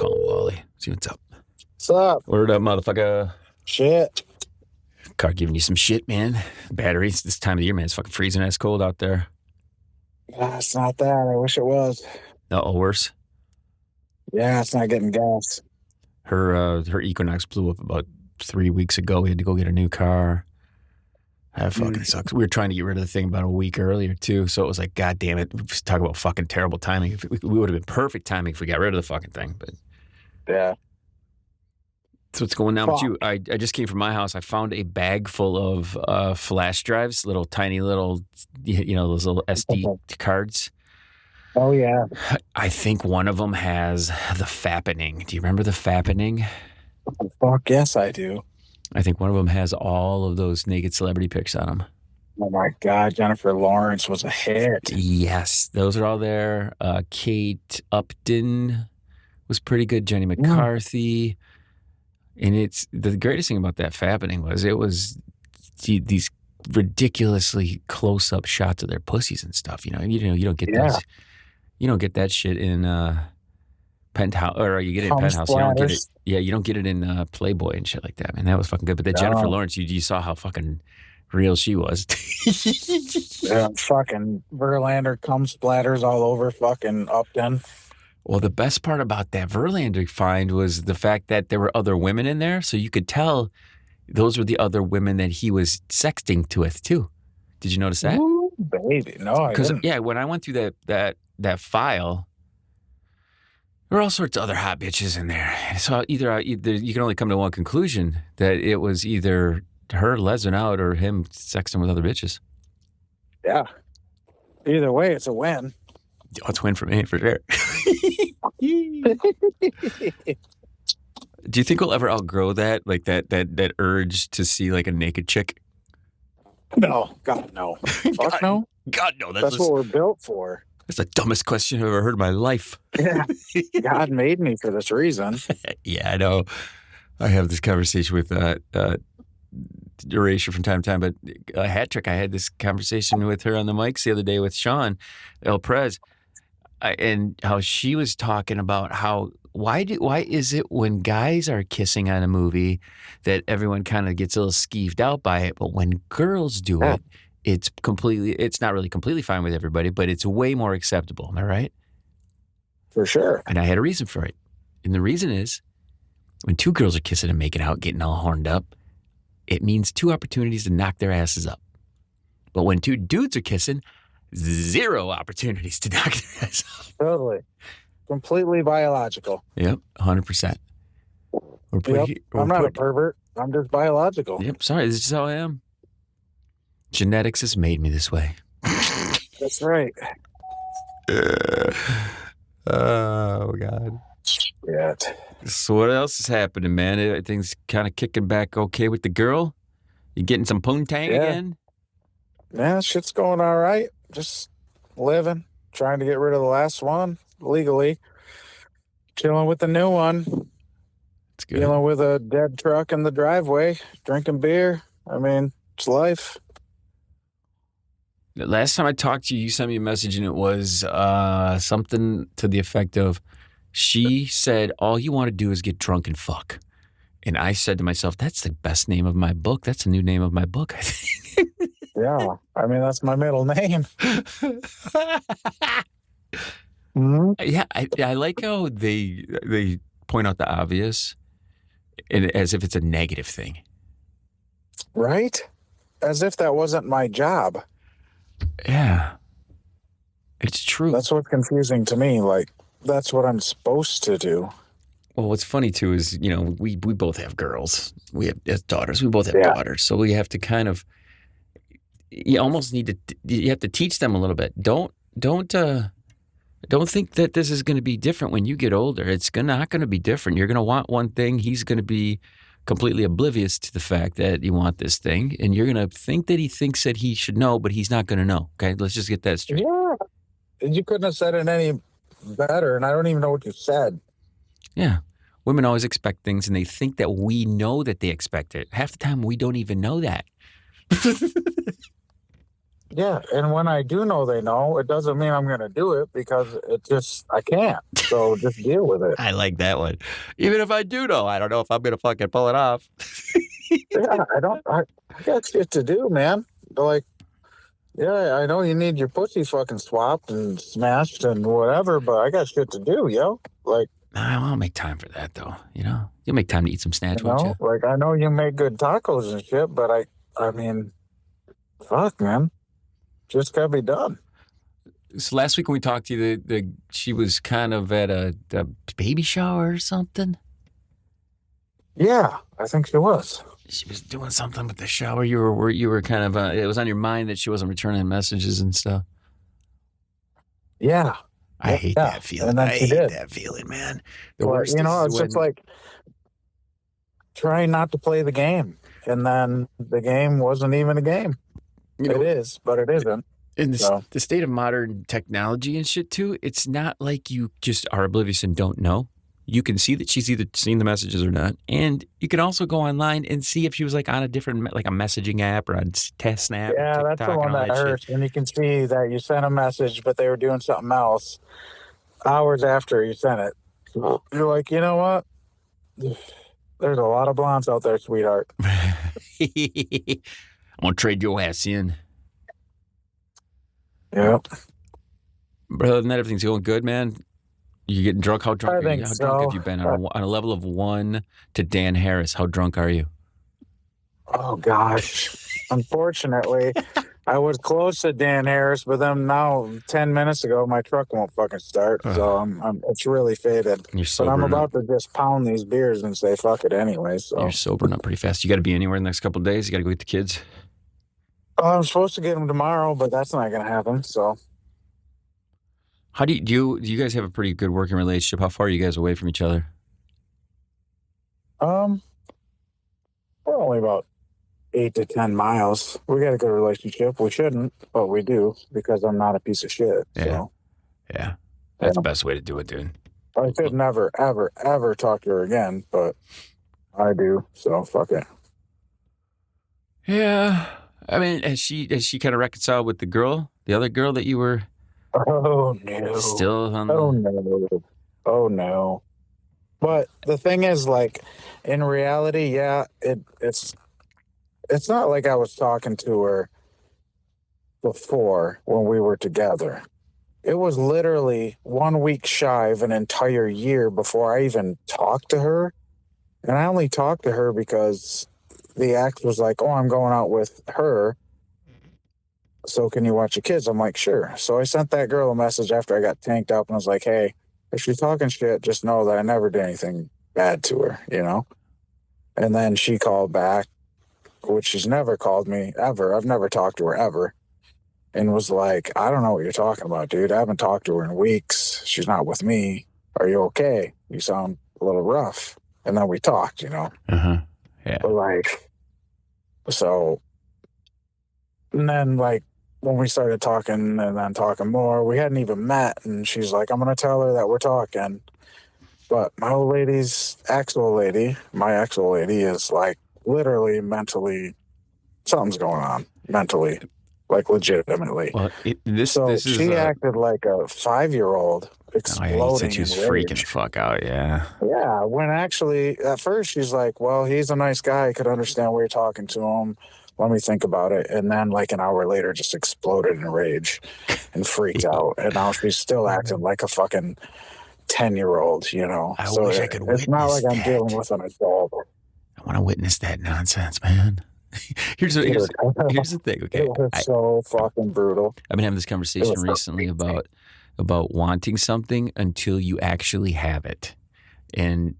call him Wally. See what's up. What's up? Word up, motherfucker. Shit. Car giving you some shit, man. Batteries this time of the year, man. It's fucking freezing ass cold out there. It's not that. I wish it was. Uh-oh, worse. Yeah, it's not getting gas. Her Equinox blew up about 3 weeks ago. We had to go get a new car. That fucking sucks. We were trying to get rid of the thing about a week earlier, too. So it was like, God damn it. Talk about fucking terrible timing. We would have been perfect timing if we got rid of the fucking thing. But yeah. So what's going on with you? I just came from my house. I found a bag full of flash drives, tiny little, those little SD cards. Oh, yeah. I think one of them has the Fappening. Do you remember the Fappening? Fuck yes, I do. I think one of them has all of those naked celebrity pics on them. Oh, my God. Jennifer Lawrence was a hit. Yes, those are all there. Kate Upton was pretty good. Jenny McCarthy. And it's the greatest thing about that Fappening was it was these ridiculously close-up shots of their pussies and stuff. You don't get those. You don't get that shit in Penthouse, or you get it in Penthouse. You don't get it. Yeah, you don't get it in Playboy and shit like that. Man, that was fucking good. But Jennifer Lawrence, you saw how fucking real she was. Yeah, fucking Verlander cum splatters all over fucking Upton. Well, the best part about that Verlander find was the fact that there were other women in there, so you could tell those were the other women that he was sexting with too. Did you notice that? Ooh, baby, no, I didn't. Yeah, when I went through that file, there were all sorts of other hot bitches in there. So either you can only come to one conclusion, that it was either her lesing out or him sexting with other bitches. Yeah. Either way, it's a win. Oh, it's a win for me, for sure. Do you think we'll ever outgrow that? Like that urge to see like a naked chick? No. God, no. Fuck no. God, no. That's what we're built for. That's the dumbest question I've ever heard in my life. Yeah. God made me for this reason. Yeah, I know. I have this conversation with Erasure from time to time, but Hat Trick, I had this conversation with her on the mics the other day with Sean El Prez, and how she was talking about how why is it when guys are kissing on a movie that everyone kind of gets a little skeeved out by it, but when girls do it, it's not really completely fine with everybody, but it's way more acceptable. Am I right? For sure. And I had a reason for it. And the reason is when two girls are kissing and making out, getting all horned up, it means two opportunities to knock their asses up. But when two dudes are kissing, 0 opportunities to knock their asses up. Totally. Completely biological. Yep, 100%. I'm not a pervert. I'm just biological. Yep, sorry, this is just how I am. Genetics has made me this way. That's right. Oh, God. Yeah. So what else is happening, man? Everything's kind of kicking back okay with the girl? You getting some poontang again? Yeah, shit's going all right. Just living, trying to get rid of the last one legally. Chilling with the new one. It's good. Dealing with a dead truck in the driveway. Drinking beer. I mean, it's life. The last time I talked to you, you sent me a message and it was something to the effect of, she said, all you want to do is get drunk and fuck. And I said to myself, that's the best name of my book. That's the new name of my book, I think. Yeah. I mean, that's my middle name. Yeah, I like how they point out the obvious as if it's a negative thing. Right? As if that wasn't my job. Yeah. It's true. That's what's confusing to me. Like, that's what I'm supposed to do. Well, what's funny, too, is, we both have girls. We have daughters. We both have daughters. So we have to kind of, you almost need to, you have to teach them a little bit. Don't think that this is going to be different when you get older. It's not going to be different. You're going to want one thing. He's going to be completely oblivious to the fact that you want this thing. And you're going to think that he thinks that he should know, but he's not going to know. Okay, let's just get that straight. Yeah. You couldn't have said it any better, and I don't even know what you said. Yeah. Women always expect things, and they think that we know that they expect it. Half the time, we don't even know that. Yeah, and when I do know they know, it doesn't mean I'm going to do it because I can't. So just deal with it. I like that one. Even if I do know, I don't know if I'm gonna fucking pull it off. Yeah, I got shit to do, man. Like, yeah, I know you need your pussy fucking swapped and smashed and whatever, but I got shit to do, yo. Like, I won't make time for that though. You'll make time to eat some snatch, won't you? like I know you make good tacos and shit, but I mean, fuck, man, just gotta be done. So last week when we talked to you, she was kind of at a baby shower or something. Yeah, I think she was. She was doing something with the shower. You were kind of it was on your mind that she wasn't returning messages and stuff. Yeah, I hate yeah, that feeling. and then I she hate did. that feeling, man. The But worst it's is just when like trying not to play the game, and then the game wasn't even a game. you It know is, but it isn't. in So the state of modern technology and shit too. It's not like you just are oblivious and don't know. You can see that she's either seen the messages or not, and you can also go online and see if she was like on a different, like a messaging app or on Snap or yeah, that's the TikTok and one all that that shit. hurts when you can see that you sent a message, but they were doing something else hours after you sent it. You're like, you know what? There's a lot of blondes out there, sweetheart. I'm gonna trade your ass in. Yep. But other than that, everything's going good, man. You getting drunk? How drunk I are you? think How drunk have so. you been on a level of 1 to Dan Harris? How drunk are you? Oh gosh. Unfortunately, I was close to Dan Harris, but then now 10 minutes ago my truck won't fucking start. So I'm it's really faded. You're But I'm sobering up. about to just pound these beers and say fuck it anyway. You're So sobering up pretty fast. You got to be anywhere in the next couple of days. You got to go get the kids. I'm supposed to get them tomorrow, but that's not gonna happen. So How do you guys have a pretty good working relationship? How far are you guys away from each other? um we're only about 8 to 10 miles. We got a good relationship. We shouldn't, but we do because I'm not a piece of shit. Yeah. So Yeah. That's yeah. the best way to do it, dude. I could never, ever, ever talk to her again, but I do. So fuck it. Yeah. I mean, has she kind of reconciled with the other girl that you were Oh no. still on Oh the no. Oh no. But the thing is, like, in reality, yeah, it's not like I was talking to her before when we were together. It was literally 1 week shy of an entire year before I even talked to her. And I only talked to her because the ex was like, oh, I'm going out with her. So can you watch the kids? I'm like, sure. So I sent that girl a message after I got tanked up and was like, hey, if she's talking shit, just know that I never did anything bad to her, you know? And then she called back, which she's never called me ever. I've never talked to her ever. And was like, I don't know what you're talking about, dude. I haven't talked to her in weeks. She's not with me. Are you okay? You sound a little rough. And then we talked, you know? Yeah. But like, so, and then like, when we started talking and then talking more, we hadn't even met. And she's like, I'm going to tell her that we're talking. But my old lady's my ex old lady is like literally mentally, something's going on mentally, like legitimately. Well, this So is she acted like a 5-year-old oh yeah, you said exploding she in was freaking the rage. fuck out. Yeah. Yeah, when actually at first she's like, well, he's a nice guy. I could understand why you're talking to him. Let me think about it. And then like an hour later just exploded in rage and freaked out. And now she's still acting like a fucking 10-year-old, you know? I So wish I could it's not witness like I'm dealing that. with an adult. I want to witness that nonsense, man. here's Dude, the thing. Okay, it was so fucking brutal. I've been having this conversation recently about wanting something until you actually have it, and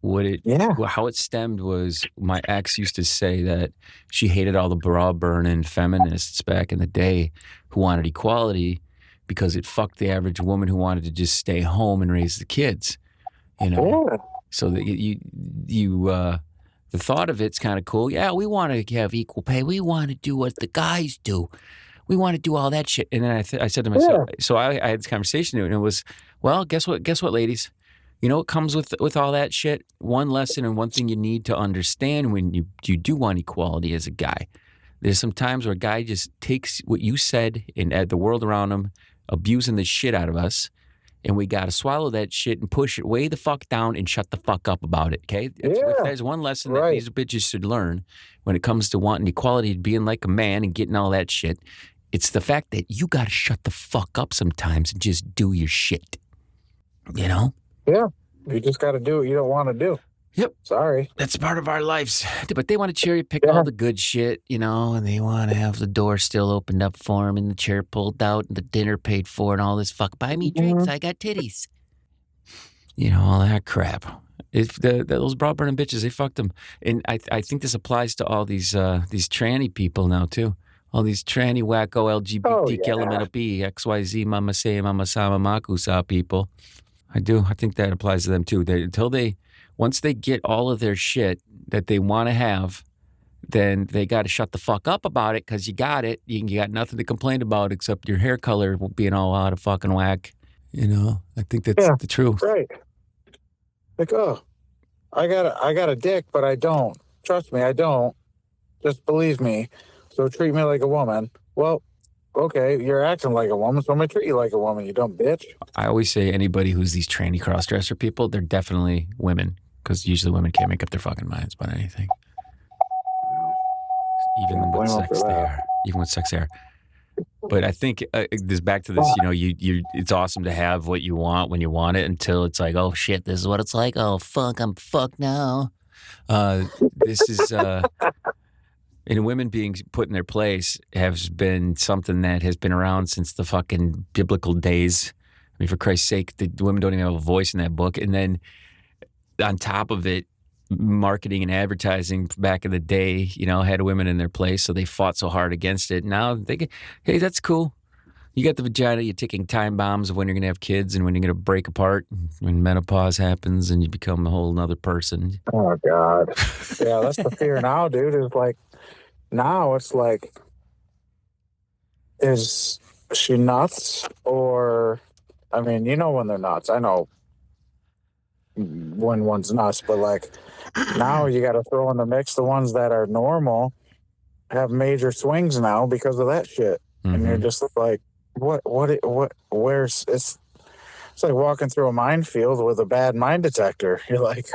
how it stemmed was my ex used to say that she hated all the bra burning feminists back in the day who wanted equality because it fucked the average woman who wanted to just stay home and raise the kids, you know. Yeah. So that the thought of it's kind of cool. Yeah, we want to have equal pay. We want to do what the guys do. We want to do all that shit. And then I said to myself, so I had this conversation and it was, well, guess what, ladies? You know what comes with all that shit? One lesson and one thing you need to understand when you do want equality as a guy. There's some times where a guy just takes what you said and the world around him, abusing the shit out of us, and we got to swallow that shit and push it way the fuck down and shut the fuck up about it, okay? If there's one lesson that these bitches should learn when it comes to wanting equality, being like a man and getting all that shit, it's the fact that you got to shut the fuck up sometimes and just do your shit, you know? Yeah, you just got to do what you don't want to do. Yep. Sorry. That's part of our lives. But they want to cherry pick all the good shit, you know, and they want to have the door still opened up for them and the chair pulled out and the dinner paid for and all this fuck. Buy me drinks. I got titties. You know, all that crap. If those broad burning bitches, they fucked them. And I think this applies to all these tranny people now, too. All these tranny wacko LGBT LMNOP, XYZ, Mama Say, Mama Sama, Makusa people. I do. I think that applies to them, too. Once they get all of their shit that they want to have, then they got to shut the fuck up about it because you got it. You got nothing to complain about except your hair color being all out of fucking whack. You know, I think that's the truth. Right. Like, oh, I got a dick, but I don't. Trust me, I don't. Just believe me. So treat me like a woman. Well, okay, you're acting like a woman, so I'm going to treat you like a woman, you dumb bitch. I always say anybody who's these tranny cross-dresser people, they're definitely women. Because usually women can't make up their fucking minds about anything. Even with sex they are. But I think this back to this, you know, it's awesome to have what you want when you want it until it's like, oh shit, this is what it's like. Oh fuck, I'm fucked now. This is and women being put in their place has been something that has been around since the fucking biblical days. I mean, for Christ's sake, the women don't even have a voice in that book. And then on top of it, marketing and advertising back in the day, you know, had women in their place, so they fought so hard against it. Now they get, hey, that's cool. You got the vagina, you're ticking time bombs of when you're going to have kids and when you're going to break apart, when menopause happens and you become a whole nother person. Oh, God. Yeah, that's the fear now, dude. It's like, now it's like, is she nuts? Or, I mean, you know when they're nuts. I know when one's nuts, but like now you got to throw in the mix the ones that are normal have major swings now because of that shit. And you're just like, where's it's like walking through a minefield with a bad mine detector. You're like,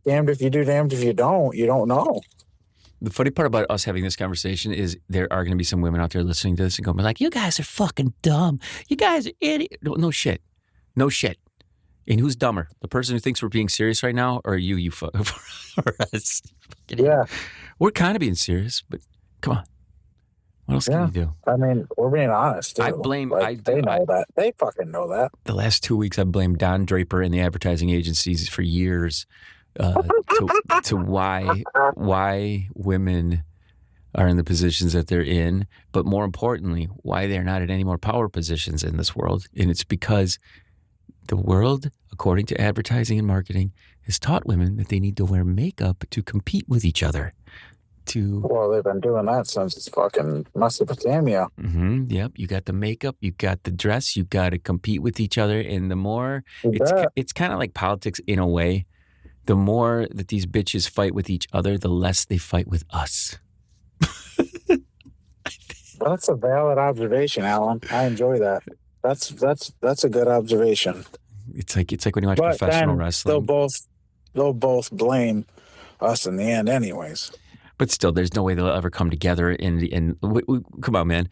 damned if you do, damned if you don't know. The funny part about us having this conversation is there are going to be some women out there listening to this and going like, you guys are fucking dumb. You guys are idiots. No shit. And who's dumber? The person who thinks we're being serious right now, or you for us? Yeah. We're kind of being serious, but come on. What else can you do? I mean, we're being honest, too. I blame... they know that. They fucking know that. The last 2 weeks, I blamed Don Draper and the advertising agencies for years to why women are in the positions that they're in, but more importantly, why they're not in any more power positions in this world. And it's because the world, according to advertising and marketing, has taught women that they need to wear makeup to compete with each other. Well, they've been doing that since fucking Mesopotamia. Yep. You got the makeup, you got the dress, you got to compete with each other. And the more, it's kind of like politics in a way. The more that these bitches fight with each other, the less they fight with us. That's a valid observation, Alan. I enjoy that. That's a good observation. It's like when you watch professional wrestling. They'll both blame us in the end, anyways. But still, there's no way they'll ever come together. Come on, man.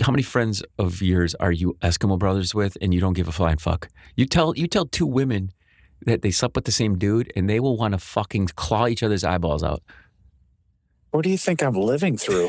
How many friends of yours are you Eskimo brothers with, and you don't give a flying fuck? You tell two women that they slept with the same dude, and they will want to fucking claw each other's eyeballs out. What do you think I'm living through?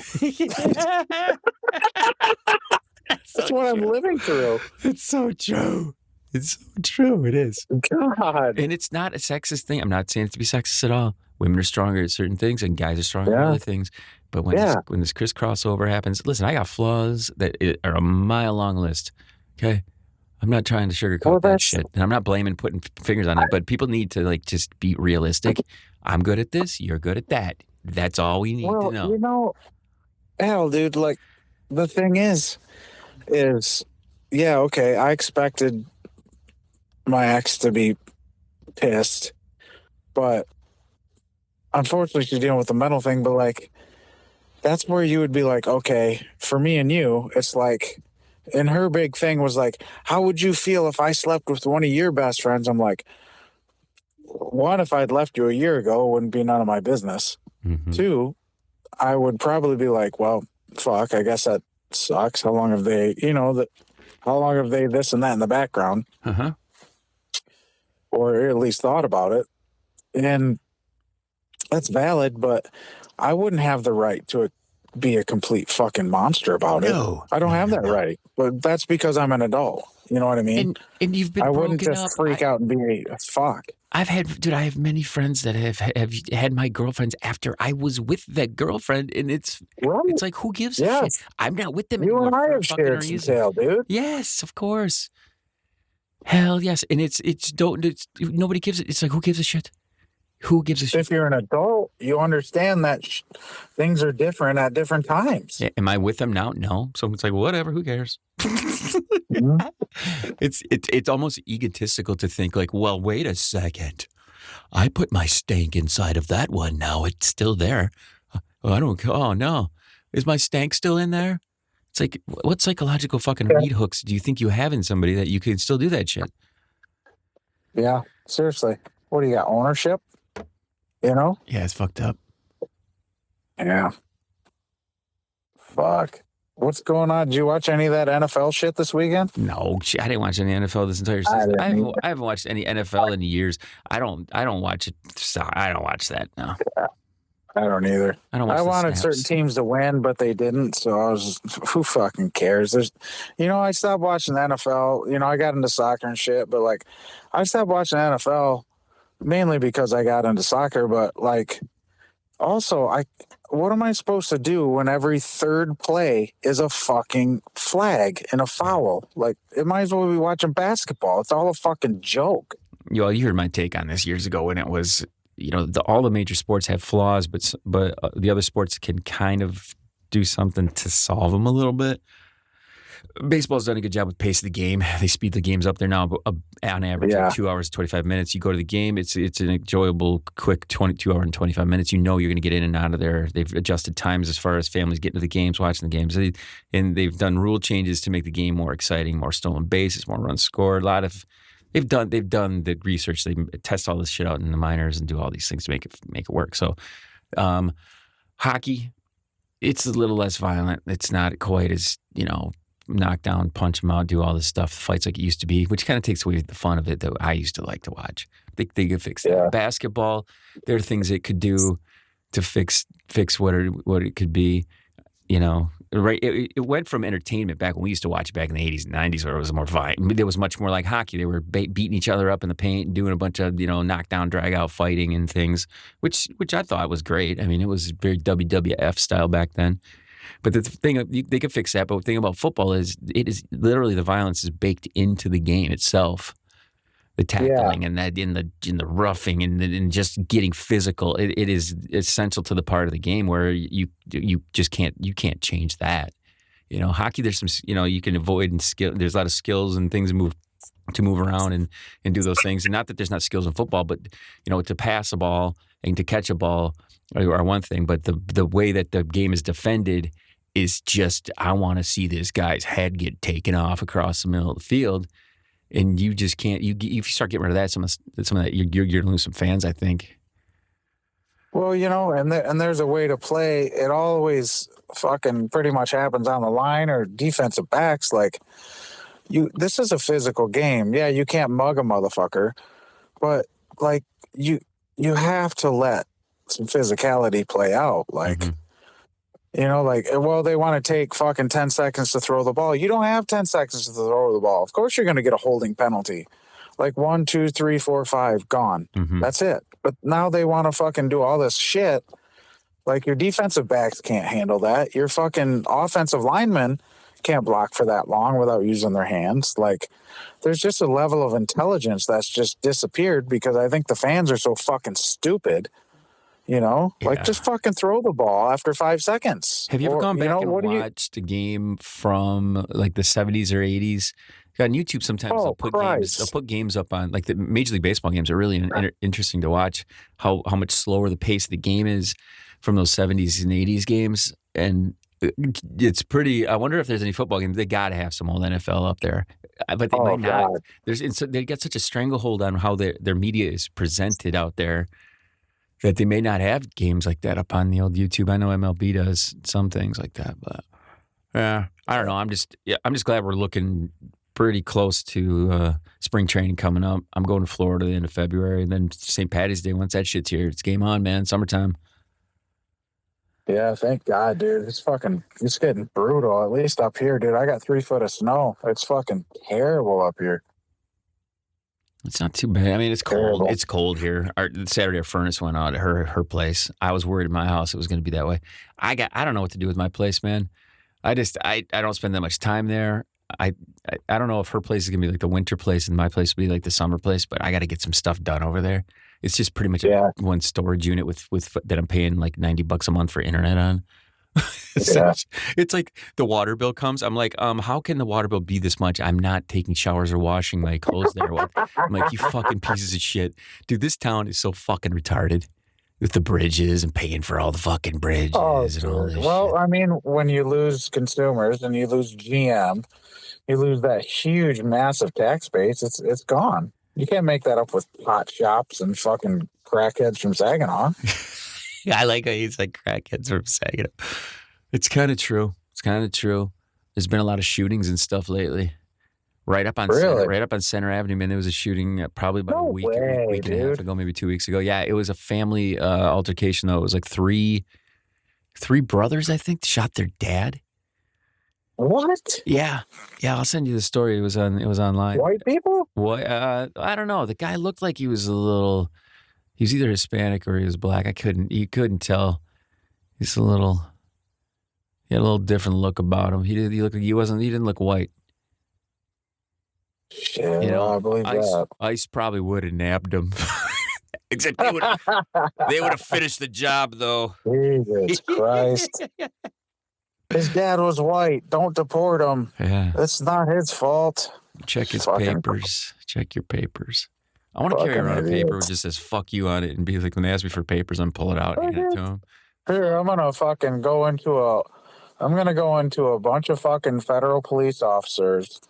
That's what I'm living through. It's so true. It's so true. It is. God. And it's not a sexist thing. I'm not saying it to be sexist at all. Women are stronger at certain things and guys are stronger at other things. But when this crisscrossover happens, listen, I got flaws that are a mile-long list, okay? I'm not trying to sugarcoat that shit. And I'm not putting fingers on it, but people need to like just be realistic. I'm good at this. You're good at that. That's all we need to know. You know, hell, dude, like the thing is, yeah, okay, I expected my ex to be pissed, but unfortunately she's dealing with the mental thing, but like that's where you would be like, okay, for me and you, it's like, and her big thing was like, how would you feel if I slept with one of your best friends? I'm like, one, if I'd left you a year ago, it wouldn't be none of my business. Mm-hmm. Two, I would probably be like, well, fuck, I guess that sucks. How long have they, how long have they this and that in the background? Uh-huh. Or at least thought about it? And that's valid, but I wouldn't have the right to be a complete fucking monster about it. No. I don't No, have no, that no. right. But that's because I'm an adult. You know what I mean? And you've been I wouldn't broken just up. freak out and be a fuck. I have many friends that have had my girlfriends after I was with that girlfriend, and it's Right. like, who gives a shit? Yes. I'm not with them You anymore and I for a have fucking shared some reason. tale, dude. Yes, of course. Hell yes, and it's nobody gives it. It's like, who gives a shit? Who gives a shit? If you're an adult, you understand that things are different at different times. Yeah, am I with them now? No. So it's like, whatever. Who cares? Mm-hmm. It's almost egotistical to think like, well, wait a second. I put my stank inside of that one. Now it's still there. I don't. Oh no, is my stank still in there? It's like, what psychological fucking reed hooks do you think you have in somebody that you can still do that shit? Yeah, seriously. What do you got? Ownership? Yeah, it's fucked up. Yeah. Fuck. What's going on? Did you watch any of that NFL shit this weekend? No, I didn't watch any NFL this entire season. I haven't watched any NFL in years. I don't watch it. I don't watch that. No. I don't either. I wanted certain teams to win, but they didn't. So I was just, who fucking cares? I stopped watching the NFL. I got into soccer and shit, but like, I stopped watching the NFL mainly because I got into soccer. But like, also, what am I supposed to do when every third play is a fucking flag and a foul? Like, it might as well be watching basketball. It's all a fucking joke. You heard my take on this years ago when it was, all the major sports have flaws, but the other sports can kind of do something to solve them a little bit. Baseball's done a good job with pace of the game. They speed the games up there now, on average, like 2 hours, 25 minutes. You go to the game, it's an enjoyable, quick 2 hour and 25 minutes. You're going to get in and out of there. They've adjusted times as far as families getting to the games, watching the games. And they've done rule changes to make the game more exciting, more stolen bases, more runs scored. They've done the research. They test all this shit out in the minors and do all these things to make it work. So, hockey, it's a little less violent. It's not quite as, knock down, punch them out, do all this stuff, fights like it used to be, which kind of takes away the fun of it that I used to like to watch. They could fix that. Yeah. Basketball, there are things it could do to fix what it could be, Right, it went from entertainment back when we used to watch it back in the 80s and 90s where it was more violent. It was much more like hockey. They were beating each other up in the paint and doing a bunch of, knockdown, drag-out fighting and things, which I thought was great. I mean, it was very WWF style back then. But the thing, they could fix that. But the thing about football is it is literally the violence is baked into the game itself. The tackling and that in the roughing and just getting physical, it is essential to the part of the game where you just can't change that. Hockey, there's some you can avoid and skill. There's a lot of skills and things to move around and do those things. And not that there's not skills in football, but to pass a ball and to catch a ball are one thing. But the way that the game is defended is just, I want to see this guy's head get taken off across the middle of the field. And you just can't. If you start getting rid of that, some of that, you're going to lose some fans, I think. Well, and there's a way to play. It always fucking pretty much happens on the line or defensive backs. Like this is a physical game. Yeah, you can't mug a motherfucker, but like you have to let some physicality play out. Like. Mm-hmm. They want to take fucking 10 seconds to throw the ball. You don't have 10 seconds to throw the ball. Of course you're going to get a holding penalty. Like 1, 2, 3, 4, 5, gone. Mm-hmm. That's it. But now they want to fucking do all this shit. Like your defensive backs can't handle that. Your fucking offensive linemen can't block for that long without using their hands. Like there's just a level of intelligence that's just disappeared because I think the fans are so fucking stupid. Just fucking throw the ball after 5 seconds. Have you ever gone back and watched a game from like the 70s or 80s? On YouTube, sometimes they'll put games up on like the Major League Baseball games are really interesting to watch. How much slower the pace of the game is from those 70s and 80s games. and it's pretty. I wonder if there's any football games. They got to have some old NFL up there, but they Oh might not. God. They got such a stranglehold on how their media is presented out there that they may not have games like that up on the old YouTube. I know MLB does some things like that, but yeah, I don't know. I'm just glad we're looking pretty close to spring training coming up. I'm going to Florida the end of February, and then St. Patty's Day. Once that shit's here, it's game on, man. Summertime. Yeah, thank God, dude. It's getting brutal. At least up here, dude. I got 3 foot of snow. It's fucking terrible up here. It's not too bad. I mean, it's cold. Terrible. It's cold here. Saturday, our furnace went out at her place. I was worried at my house it was going to be that way. I don't know what to do with my place, man. I don't spend that much time there. I don't know if her place is going to be like the winter place and my place will be like the summer place, but I got to get some stuff done over there. It's just pretty much one storage unit with that I'm paying like $90 a month for internet on. It's like the water bill comes. I'm like, how can the water bill be this much? I'm not taking showers or washing my clothes there. I'm like, you fucking pieces of shit. Dude, this town is so fucking retarded with the bridges and paying for all the fucking bridges and all this shit. I mean, when you lose consumers and you lose GM, you lose that huge, massive tax base. It's gone. You can't make that up with pot shops and fucking crackheads from Saginaw. I like how he's like crackheads from Saginaw. It's kind of true. There's been a lot of shootings and stuff lately. Right up on Center Avenue, man. There was a shooting probably about a week and a half ago, maybe 2 weeks ago. Yeah, it was a family altercation though. It was like three brothers, I think, shot their dad. What? Yeah. I'll send you the story. It was online. White people? What? I don't know. The guy looked like he was he was either Hispanic or he was black. You couldn't tell. He had a little different look about him. He didn't look white. Shit, I believe that. ICE probably would have nabbed him. Except they would have finished the job though. Jesus Christ. His dad was white. Don't deport him. Yeah. That's not his fault. Check his papers. Check your papers. I want to carry around a paper that just says "fuck you" on it and be like, when they ask me for papers, I'm pull it out and hand it to them. Here, I'm gonna go into a bunch of fucking federal police officers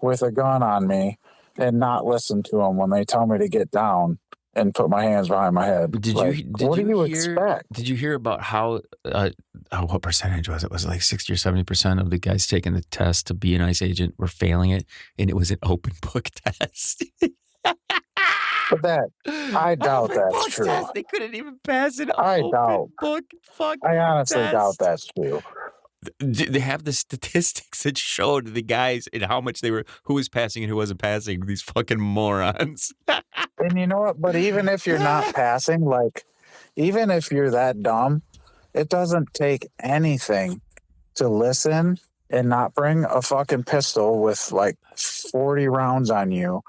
with a gun on me and not listen to them when they tell me to get down and put my hands behind my head. What do you expect? Did you hear about how what percentage was it? It was like 60 or 70% of the guys taking the test to be an ICE agent were failing it, and it was an open book test. But I doubt that's true. Test. They couldn't even pass an open book fucking I honestly test. doubt that's true. They have the statistics that showed the guys and how much who was passing and who wasn't passing. These fucking morons. And you know what? But even if you're not passing, even if you're that dumb, it doesn't take anything to listen and not bring a fucking pistol with like 40 rounds on you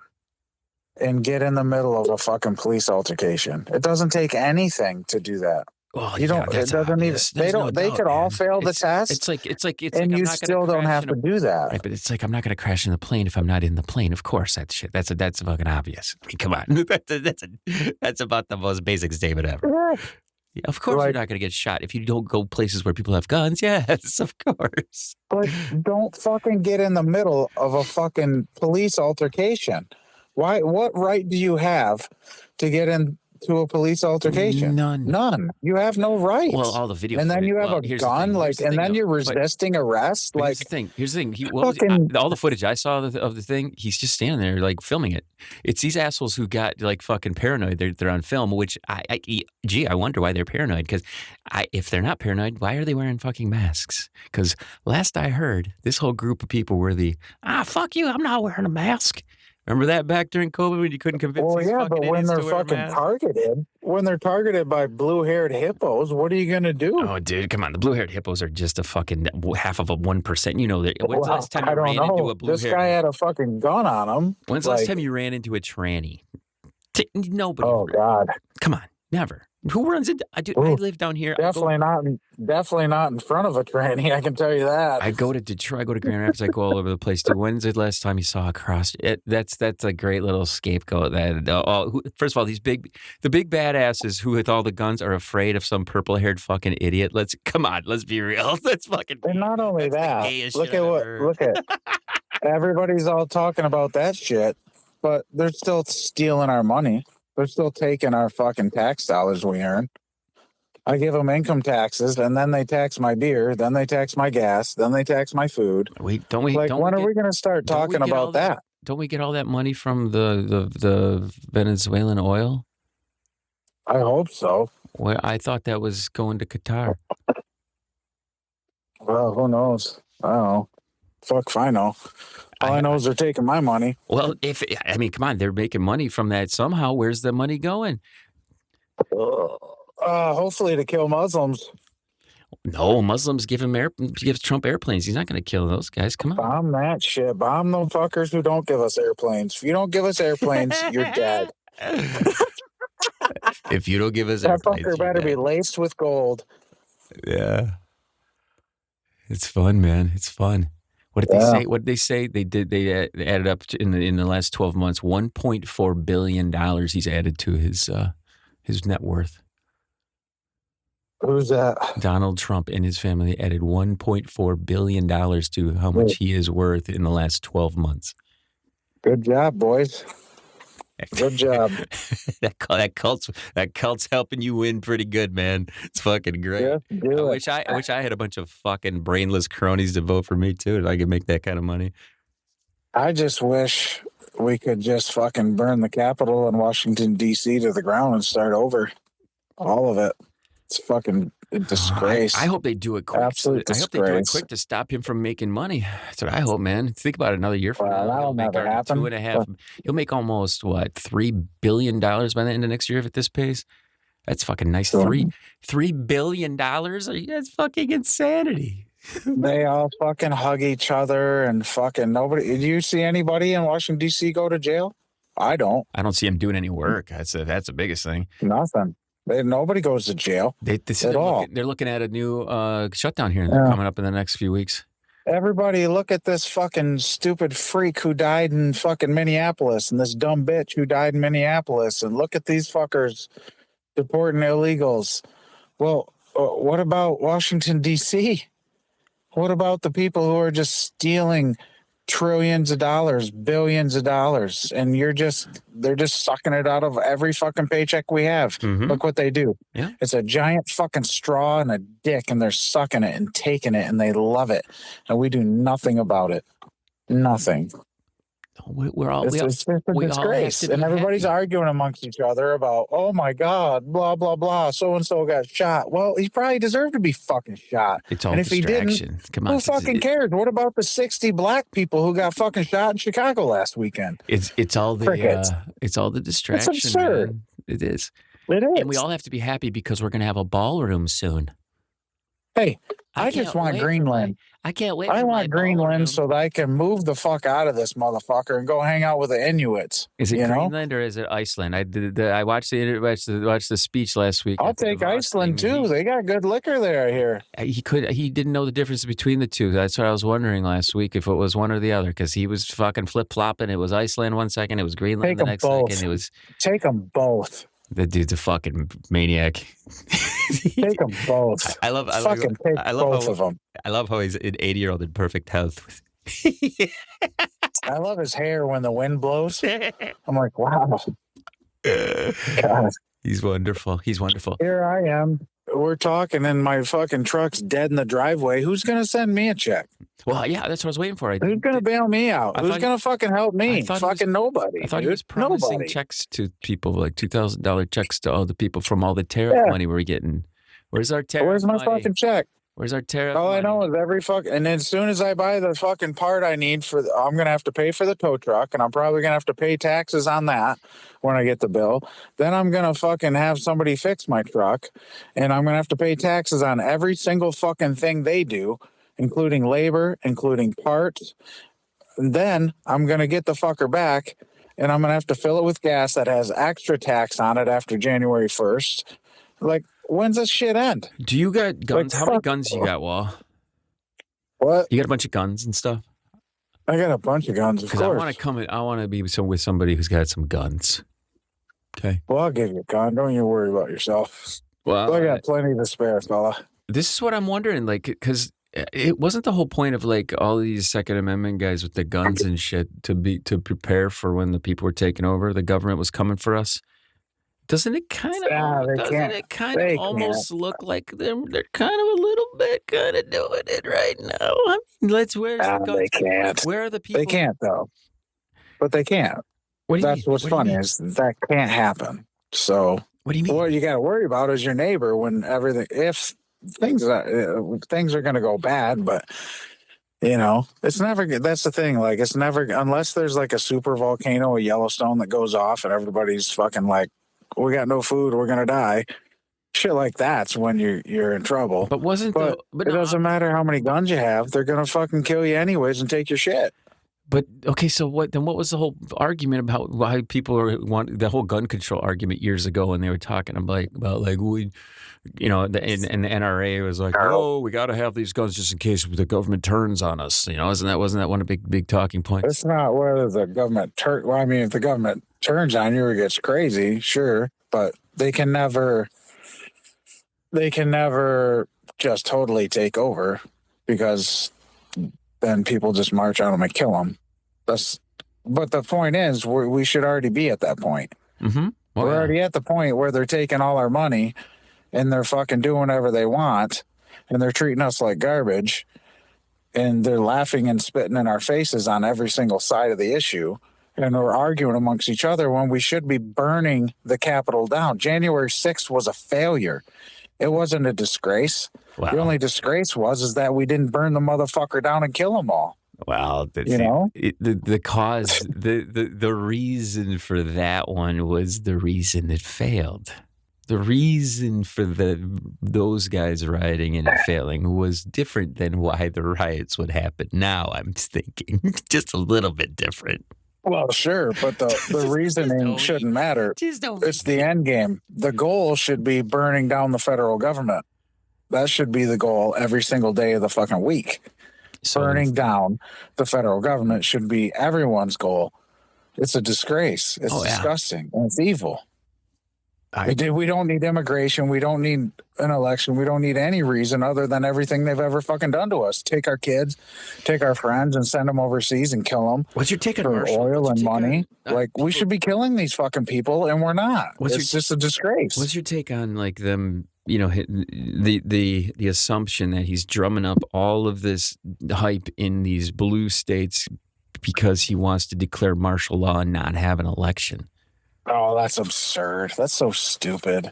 and get in the middle of a fucking police altercation. It doesn't take anything to do that. Well, it doesn't obvious. Even. They could all fail the test. It's like, and you still don't have to do that. Right, but it's like, I'm not going to crash in the plane if I'm not in the plane. Of course, that's shit. That's fucking obvious. I mean, come on. That's about the most basic statement ever. Yeah, of course, you're not going to get shot if you don't go places where people have guns. Yes, of course. But don't fucking get in the middle of a fucking police altercation. Why? What right do you have to get into a police altercation? None. You have no right. Well, all the video, and then you have a gun, then you're resisting arrest. Here's the thing. All the footage I saw of the thing, he's just standing there like filming it. It's these assholes who got like fucking paranoid. They're on film, which I wonder why they're paranoid. Because if they're not paranoid, why are they wearing fucking masks? Because last I heard, this whole group of people were fuck you, I'm not wearing a mask. Remember that back during COVID when you couldn't convince these fucking but when they're fucking targeted by blue-haired hippos, what are you going to do? Oh, dude, come on. The blue-haired hippos are just a fucking half of a 1%. You know that. When's the last time you ran into a blue-haired? This guy had a fucking gun on him. When's the last time you ran into a tranny? Nobody. Oh, God. Come on. Never. Who runs into? I Ooh, live down here. definitely not in front of a tranny. I can tell you that. I go to Detroit. I go to Grand Rapids. I go all over the place too. When's the last time you saw a cross? That's a great little scapegoat. First of all, the big badasses who with all the guns are afraid of some purple-haired fucking idiot. Come on, let's be real. That's fucking. And not only That's the that, gayest shit I've ever heard. look at everybody's all talking about that shit, but they're still stealing our money. They're still taking our fucking tax dollars we earn. I give them income taxes, and then they tax my beer, then they tax my gas, then they tax my food. When are we going to start talking about that? Don't we get all that money from the Venezuelan oil? I hope so. Well, I thought that was going to Qatar. Well, who knows? I don't know. Fuck if I know. All I know is they're taking my money. Well, come on, they're making money from that somehow. Where's the money going? Hopefully to kill Muslims. No, Muslims gives Trump airplanes. He's not going to kill those guys. Come on. Bomb that shit. Bomb the fuckers who don't give us airplanes. If you don't give us airplanes, you're dead. If you don't give us airplanes, that fucker better be laced with gold. Yeah. It's fun, man. It's fun. What did they say? What did they say? They added up in the last 12 months, $1.4 billion he's added to his net worth. Who's that? Donald Trump and his family added $1.4 billion to how much he is worth in the last 12 months. Good job, boys. Good job. that cult's helping you win pretty good, man. It's fucking great. Yeah, I wish I had a bunch of fucking brainless cronies to vote for me too, if I could make that kind of money. I just wish we could just fucking burn the Capitol in Washington, D.C. to the ground and start over. All of it. It's fucking a disgrace. I hope they do it quick. Absolute disgrace. I hope they do it quick to stop him from making money. That's what I hope, man. Think about it another year from now. That'll never happen. He'll make almost, $3 billion by the end of next year at this pace? That's fucking nice. $3 billion? That's fucking insanity. They all fucking hug each other and fucking nobody. Did you see anybody in Washington, D.C. go to jail? I don't. I don't see him doing any work. That's the biggest thing. Nothing. Nobody goes to jail at all. They're looking at a new shutdown here coming up in the next few weeks. Everybody look at this fucking stupid freak who died in fucking Minneapolis and this dumb bitch who died in Minneapolis, and look at these fuckers deporting illegals. Well, what about Washington, D.C.? What about the people who are just stealing trillions of dollars, billions of dollars, and they're just sucking it out of every fucking paycheck we have? Mm-hmm. Look what they do. Yeah. It's a giant fucking straw and a dick, and they're sucking it and taking it, and they love it, and we do nothing about it. Nothing. It's a disgrace, and everybody's arguing amongst each other about, oh my God, blah blah blah, so and so got shot. Well, he probably deserved to be fucking shot. It's all and if distraction. He didn't, come on, who fucking cares? What about the 60 black people who got fucking shot in Chicago last weekend? It's all the distraction. It's absurd. Man. It is. It is. And we all have to be happy because we're going to have a ballroom soon. Hey, I just want Greenland. I can't wait. I want Greenland so that I can move the fuck out of this motherfucker and go hang out with the Inuits. Is it Greenland or is it Iceland? I watched the speech last week. I'll take Iceland too. They got good liquor there here. He didn't know the difference between the two. That's what I was wondering last week, if it was one or the other, because he was fucking flip flopping. It was Iceland one second, it was Greenland the next second. It was take them both. The dude's a fucking maniac. Take them both. I love both of them. I love how he's an 80-year-old in perfect health. I love his hair when the wind blows. I'm like, wow. God. He's wonderful. Here I am. We're talking and my fucking truck's dead in the driveway. Who's going to send me a check? Well, yeah, that's what I was waiting for. Who's going to bail me out? Who's going to fucking help me? Fucking nobody. I thought he was promising checks to people, like $2,000 checks to all the people from all the tariff money we're getting. Where's our tariff Where's my money? fucking check? Where's our tariff All money? I know is every fucking... And as soon as I buy the fucking part I need I'm going to have to pay for the tow truck, and I'm probably going to have to pay taxes on that when I get the bill. Then I'm going to fucking have somebody fix my truck, and I'm going to have to pay taxes on every single fucking thing they do, including labor, including parts. And then I'm going to get the fucker back, and I'm going to have to fill it with gas that has extra tax on it after January 1st. Like, when's this shit end? Do you got guns? Like, How many fuck. guns you got, Wall? What? You got a bunch of guns and stuff? I got a bunch of guns, of Because I course. want to come in. I want to be with somebody who's got some guns. Okay. Well, I'll give you a gun. Don't you worry about yourself. Well, I got plenty to spare, fella. This is what I'm wondering, like, because it wasn't the whole point of like all these Second Amendment guys with the guns and shit to prepare for when the people were taking over, the government was coming for us. Doesn't it kind of almost look like they're kind of a little bit kind of doing it right now? I mean, where's the guns? They can't. Where are the people? They can't though. But they can't. What do you That's mean? what's funny is that can't happen. So what do you mean? What you got to worry about is your neighbor when everything. If things are going to go bad, but you know it's never. That's the thing. Like it's never unless there's like a super volcano, a Yellowstone that goes off, and everybody's fucking like, we got no food, we're gonna die. Shit like that's when you're in trouble. But it doesn't matter how many guns you have; they're gonna fucking kill you anyways and take your shit. But okay, so what was the whole argument about why people want the whole gun control argument years ago when they were talking about we, you know, and the NRA was like, oh, we got to have these guns just in case the government turns on us. You know, wasn't that one of the big talking points? It's not whether the government well, I mean, if the government turns on you or gets crazy, sure, but they can never just totally take over because then people just march on them and kill them. But the point is, we should already be at that point. Mm-hmm. We're already at the point where they're taking all our money and they're fucking doing whatever they want and they're treating us like garbage and they're laughing and spitting in our faces on every single side of the issue. And we're arguing amongst each other when we should be burning the Capitol down. January 6th was a failure. It wasn't a disgrace. Wow. The only disgrace is that we didn't burn the motherfucker down and kill them all. Well, the cause, the reason for that one was the reason it failed. The reason for those guys rioting and it failing was different than why the riots would happen now. I'm thinking just a little bit different. Well, sure, but the reasoning shouldn't matter. It's the end game. The goal should be burning down the federal government. That should be the goal every single day of the fucking week. Burning down the federal government should be everyone's goal. It's a disgrace. It's disgusting. And it's evil. We don't need immigration. We don't need an election. We don't need any reason other than everything they've ever fucking done to us. Take our kids, take our friends, and send them overseas and kill them. What's your take on for oil and money? We should be killing these fucking people, and we're not. It's just a disgrace. What's your take on like them? You know, the assumption that he's drumming up all of this hype in these blue states because he wants to declare martial law and not have an election. Oh, that's absurd. That's so stupid.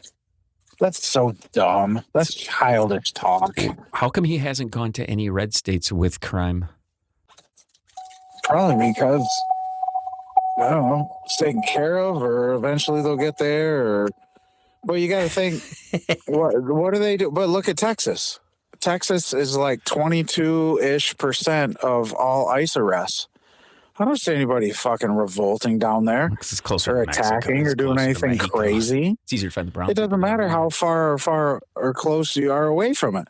That's so dumb. That's childish talk. How come he hasn't gone to any red states with crime? Probably because, I don't know, it's taken care of, or eventually they'll get there, or... Well, you got to think, what do they do? But look at Texas. Texas is like 22-ish% of all ICE arrests. I don't see anybody fucking revolting down there or attacking or doing anything crazy. It's easier to find the brown. It doesn't matter how far or close you are away from it.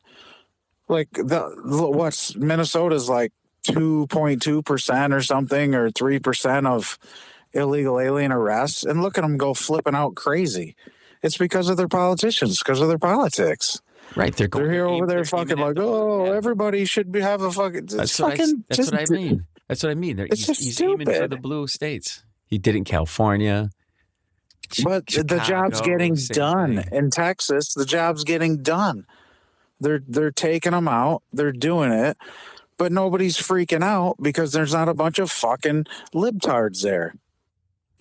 Like what's Minnesota's like 2.2% or something, or 3% of illegal alien arrests, and look at them go flipping out crazy. It's because of their politicians, because of their politics. Right, they're here over there fucking like, everybody should have a fucking. That's what I mean. That's what I mean. He's aiming for the blue states. He did in California. But the job's getting done in Texas. The job's getting done. They're taking them out. They're doing it. But nobody's freaking out because there's not a bunch of fucking libtards there.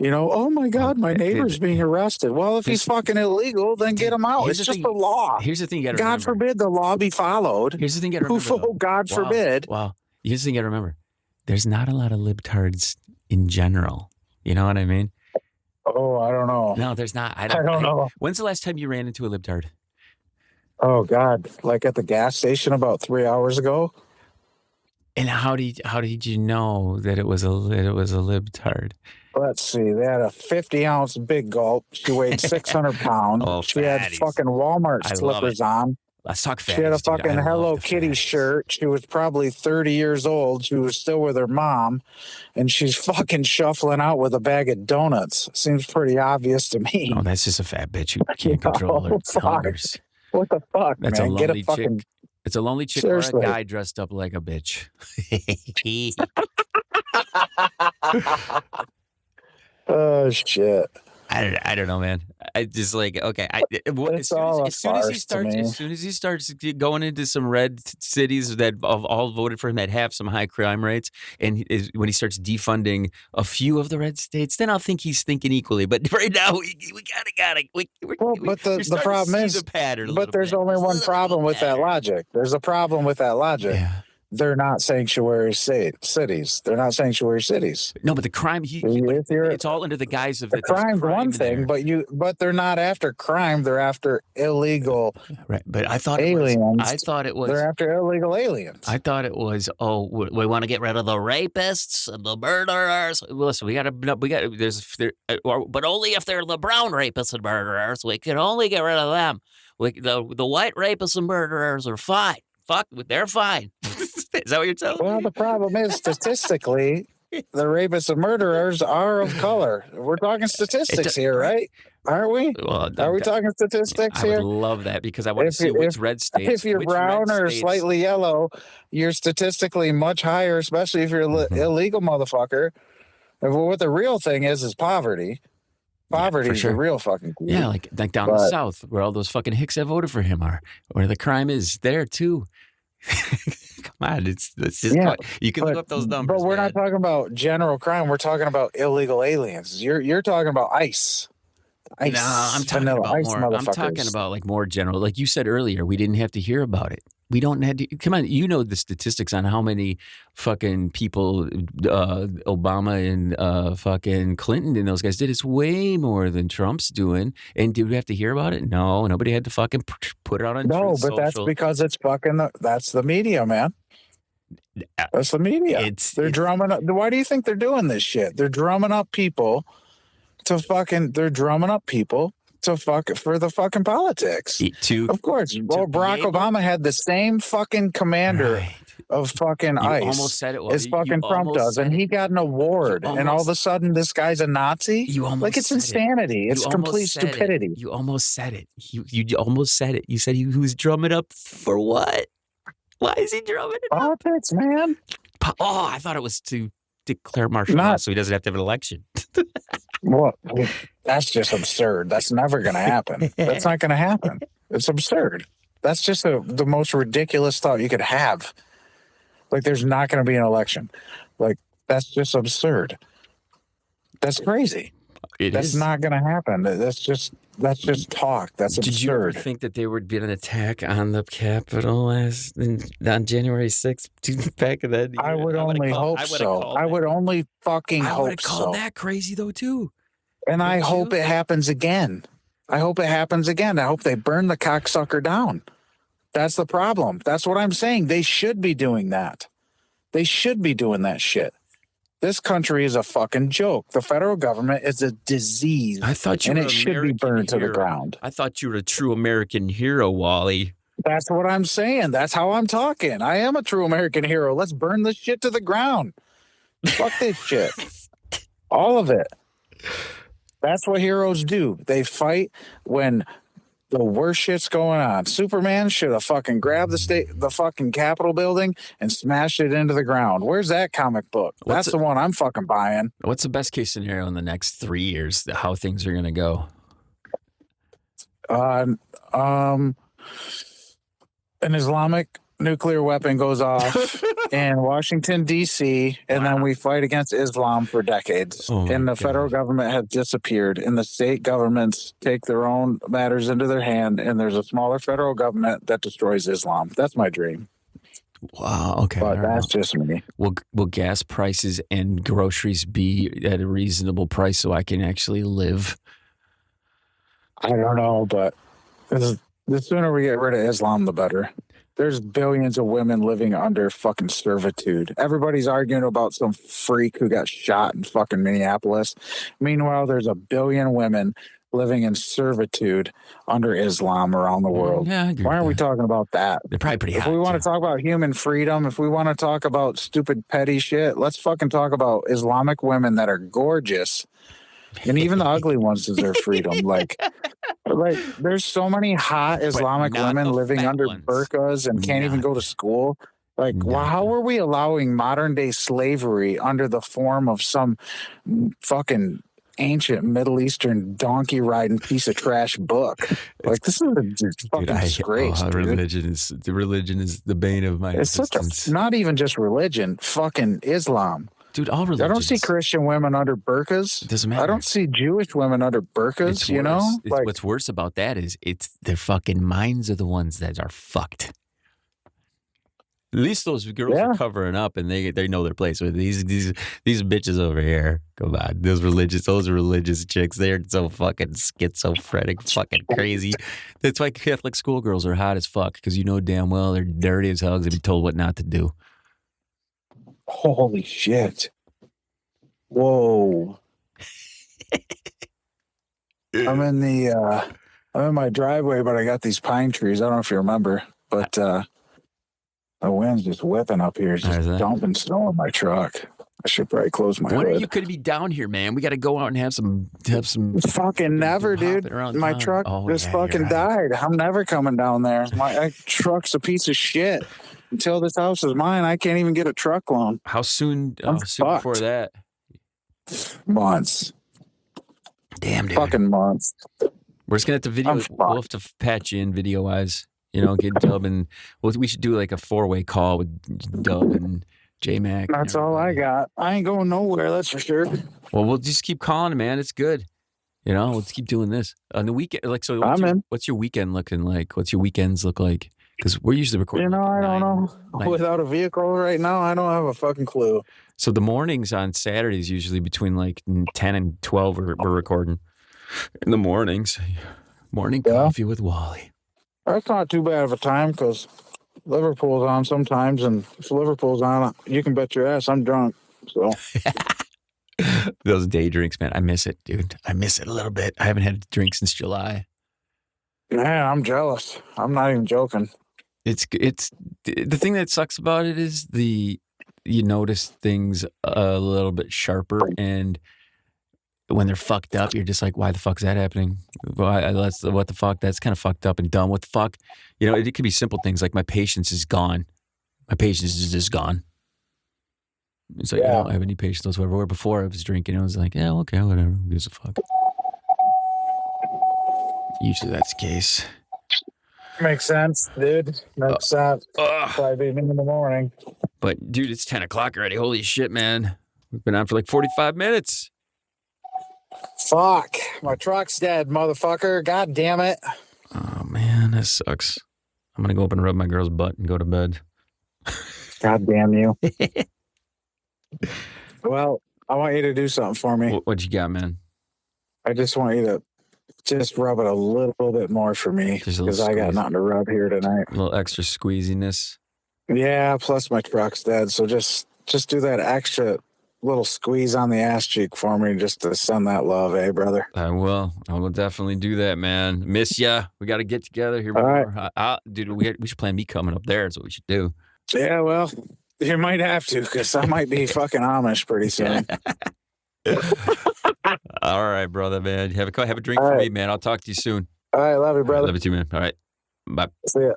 You know, oh my God, my neighbor's being arrested. Well, if he's fucking illegal, then get him out. It's just the law. Here's the thing you got to remember. God forbid the law be followed. Here's the thing you got to remember. God forbid. Wow. Here's the thing you got to remember. There's not a lot of libtards in general. You know what I mean? Oh, I don't know. No, there's not. I don't know. When's the last time you ran into a libtard? Oh, God. Like at the gas station about 3 hours ago? And how did you know that it was a libtard? Let's see. They had a 50-ounce big gulp. She weighed 600 pounds. Oh, She had fatties. fucking Walmart I love it. slippers on. Let's talk She had a fatties, dude. I fucking love Hello the Kitty fatties. shirt. She was probably 30 years old. She was still with her mom, and she's fucking shuffling out with a bag of donuts. Seems pretty obvious to me. Oh, that's just a fat bitch who can't control her Fuck. hungers. What the fuck, That's man? a Get a lonely fucking chick. It's a lonely chick or a seriously. guy dressed up like a bitch. Oh shit. I don't know, man. I just like, okay. It's all a farce to me. As soon as he starts going into some red cities that have all voted for him that have some high crime rates, and when he starts defunding a few of the red states, then I'll think he's thinking equally. But right now, we gotta. Well, but the problem is the pattern. But there's only one problem with that logic. There's a problem with that logic. Yeah. They're not sanctuary cities. They're not sanctuary cities. No, but the crime it's all under the guise of the crime's one thing, but they're not after crime. They're after illegal. Right, but I thought aliens. I thought it was. They're after illegal aliens. I thought it was. Oh, we want to get rid of the rapists and the murderers. Listen, but only if they're the brown rapists and murderers. We can only get rid of them. The white rapists and murderers are fine. Fuck, they're fine. Is that what you're telling me? Well, the problem is statistically, the rapists and murderers are of color. We're talking statistics here, right? Aren't we? Well, are we talking statistics here? I would love that because I want to see which red states. If you're brown or slightly yellow, you're statistically much higher, especially if you're illegal motherfucker. And what the real thing is poverty. Poverty is the real fucking thing. Yeah, like down in the South where all those fucking hicks that voted for him are, where the crime is there too. Come on, it's just you can look up those numbers. But we're not talking about general crime. We're talking about illegal aliens. You're talking about ICE. No, I'm talking about more. I'm talking about like more general. Like you said earlier, we didn't have to hear about it. We don't have to. Come on, you know the statistics on how many fucking people Obama and fucking Clinton and those guys did. It's way more than Trump's doing. And did we have to hear about it? No, nobody had to fucking put it out on. No, but that's because it's fucking. That's the media, man. That's the media. They're drumming up. Why do you think they're doing this shit? They're drumming up people to fucking. They're drumming up people to fuck for the fucking politics. Of course. Well, Barack Obama had the same fucking commander of fucking ICE. Almost said it. As fucking Trump does, and he got an award. And all of a sudden, this guy's a Nazi. It's insanity. It's complete stupidity. You almost said it. You almost said it. You said he was drumming up for what? Why is he drumming it up? Politics, man. Oh, I thought it was to declare martial law so he doesn't have to have an election. Well, that's just absurd. That's never going to happen. That's not going to happen. It's absurd. That's just the most ridiculous thought you could have. Like, there's not going to be an election. Like, that's just absurd. That's crazy. That's not going to happen. That's just talk. That's absurd. Did you ever think that there would be an attack on the Capitol on January 6th? Back in that year? I would only hope so. I would only fucking hope so. I would call that crazy though too. And I hope it happens again. I hope it happens again. I hope they burn the cocksucker down. That's the problem. That's what I'm saying. They should be doing that. They should be doing that shit. This country is a fucking joke. The federal government is a disease. I thought you were it should be burned to the ground. I thought you were a true American hero, Wally. That's what I'm saying. That's how I'm talking. I am a true American hero. Let's burn this shit to the ground. Fuck this shit. All of it. That's what heroes do. They fight when the worst shit's going on. Superman should have fucking grabbed the fucking Capitol building and smashed it into the ground. Where's that comic book? That's the one I'm fucking buying. What's the best case scenario in the next 3 years? How things are going to go? An Islamic nuclear weapon goes off in Washington, D.C., and then we fight against Islam for decades. And the federal government has disappeared, and the state governments take their own matters into their hand, and there's a smaller federal government that destroys Islam. That's my dream. Wow, okay. But that's just me. Will gas prices and groceries be at a reasonable price so I can actually live? I don't know, but the sooner we get rid of Islam, the better. There's billions of women living under fucking servitude. Everybody's arguing about some freak who got shot in fucking Minneapolis. Meanwhile, there's a billion women living in servitude under Islam around the world. Yeah, I agree Why with aren't we that. talking about that? They're probably pretty If hot. we want too. to talk about human freedom, if we want to talk about stupid petty shit, let's fucking talk about Islamic women that are gorgeous. And even the ugly ones deserve freedom. Like there's so many hot Islamic not women the living fat under ones. burqas and can't even Not go to school. Like, how are we allowing modern day slavery under the form of some fucking ancient Middle Eastern donkey riding piece of trash book? Like, this is a fucking disgrace, dude. Religion is the bane of my It's such existence. a, not even just religion, fucking Islam. Dude, all religions. I don't see Christian women under burqas. Doesn't matter. I don't see Jewish women under burqas, It's you know? worse. What's worse about that is their fucking minds are the ones that are fucked. At least those girls are covering up and they know their place. But these bitches over here, come on, those religious chicks, they're so fucking schizophrenic, fucking crazy. That's why Catholic schoolgirls are hot as fuck, because you know damn well they're dirty as hell because they've been told what not to do. Holy shit. Whoa. I'm in my driveway, but I got these pine trees. I don't know if you remember, but the wind's just whipping up here. It's just dumping snow in my truck. I should probably close my hood. When are you going to be down here, man? We got to go out and have some. Fucking never, dude. My truck just fucking died. I'm never coming down there. My truck's a piece of shit. Until this house is mine, I can't even get a truck loan. How soon? Before that? Months. Damn, dude. Fucking months. We're just gonna have to video. We'll have to patch you in video wise. You know, get Dub and we should do like a 4-way call with Dub and J Mac. That's all I got. I ain't going nowhere. That's for sure. Well, we'll just keep calling, man. It's good. You know, let's keep doing this on the weekend. Like, so what's your weekend looking like? What's your weekends look like? Because we're usually recording. You know, I don't know. Without a vehicle right now, I don't have a fucking clue. So the mornings on Saturdays, usually between like 10 and 12, we're recording. In the mornings, morning coffee with Wally. That's not too bad of a time because Liverpool's on sometimes, and if Liverpool's on, you can bet your ass I'm drunk. So those day drinks, man, I miss it, dude. I miss it a little bit. I haven't had a drink since July. Man, I'm jealous. I'm not even joking. It's the thing that sucks about it is you notice things a little bit sharper, and when they're fucked up, you're just like, why the fuck is that happening? What the fuck? That's kind of fucked up and dumb. What the fuck? You know, it could be simple things like my patience is gone. My patience is just gone. It's like, I don't have any patience whatsoever. Where before I was drinking, I was like, yeah, okay, whatever. Who gives a fuck? Usually that's the case. Makes sense, dude. Makes sense. Probably in the morning. But, dude, it's 10 o'clock already. Holy shit, man. We've been on for like 45 minutes. Fuck. My truck's dead, motherfucker. God damn it. Oh, man, that sucks. I'm going to go up and rub my girl's butt and go to bed. God damn you. Well, I want you to do something for me. What you got, man? I just want you to just rub it a little bit more for me because I got nothing to rub here tonight. A little extra squeeziness. Yeah, plus my truck's dead. So just do that extra little squeeze on the ass cheek for me just to send that love, eh, brother? I will definitely do that, man. Miss ya. We got to get together here. All right. Dude, we should plan me coming up there. That's what we should do. Yeah, well, you might have to because I might be fucking Amish pretty soon. All right, brother, man. Have a drink for me, man. I'll talk to you soon. All right, love you, brother. Love you too, man. All right. Bye. See ya.